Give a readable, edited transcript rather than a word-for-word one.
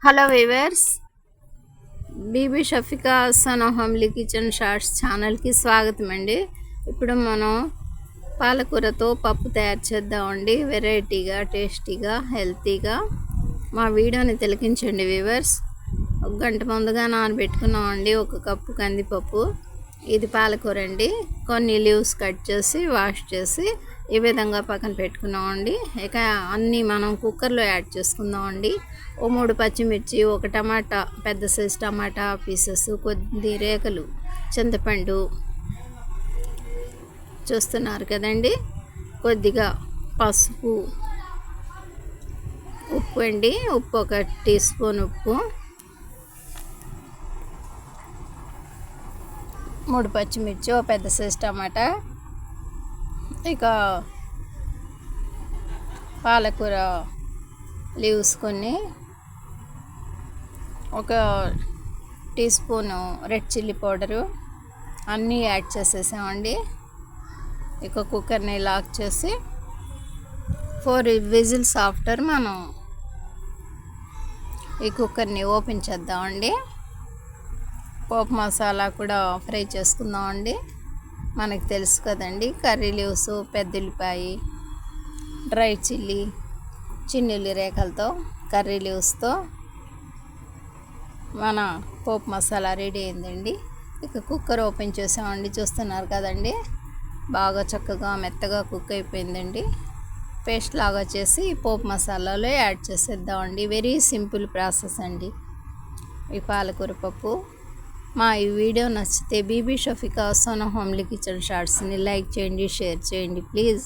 Hello viewers, Bibi Shafika sun homely kitchen shorts ఛానల్కి స్వాగతం అండి. ఇప్పుడు మనం పాలకూరతో పప్పు తయారు చేద్దామండి. వెరైటీగా, టేస్టీగా, హెల్తీగా. మా వీడియోని తిలకించండి వీవర్స్. ఒక గంట ముందుగా నానబెట్టుకున్నామండి 1 కప్పు కందిపప్పు. ఇది పాలకూర అండి. కొన్ని లీవ్స్ కట్ చేసి వాష్ చేసి ఈ విధంగా పక్కన పెట్టుకున్నామండి. ఇక అన్నీ మనం కుక్కర్లో యాడ్ చేసుకుందామండి. 3 పచ్చిమిర్చి, 1 టమాటా, పెద్ద సైజు టమాటా పీసెస్, కొద్ది రేఖలు చింతపండు చూస్తున్నారు కదండి. కొద్దిగా పసుపు, ఉప్పు అండి. ఉప్పు 1 టీ స్పూన్ ఉప్పు, 3 పచ్చిమిర్చి, ఒక పెద్ద సైజు టమాటా. ఇక పాలకూర లీవ్స్ కొన్ని, 1 teaspoon red chilli powder అన్నీ యాడ్ చేసేసామండి. ఇక కుక్కర్ని లాక్ చేసి 4 విజిల్స్ ఆఫ్టర్ మనం ఈ కుక్కర్ని ఓపెన్ చేద్దామండి. పోపు మసాలా కూడా ఫ్రై చేసుకుందామండి. మనకు తెలుసు కదండి, కర్రీ లీవ్స్, పెద్ద ఉల్లిపాయ, డ్రై చిల్లీ, చిన్నుల్లి రేఖలతో, కర్రీ లీవ్స్తో మన పోపు మసాలా రెడీ అయిందండి. ఇక కుక్కర్ ఓపెన్ చేసామండి. చూస్తున్నారు కదండి, బాగా చక్కగా మెత్తగా కుక్ అయిపోయిందండి. పేస్ట్ లాగా చేసి పోపు మసాలాలో యాడ్ చేసేద్దామండి. వెరీ సింపుల్ ప్రాసెస్ అండి ఈ పాలకూర పప్పు. మా ఈ వీడియో నచ్చితే Bibi Shafika sun homely kitchen షార్ట్స్ని లైక్ చేయండి, షేర్ చేయండి ప్లీజ్.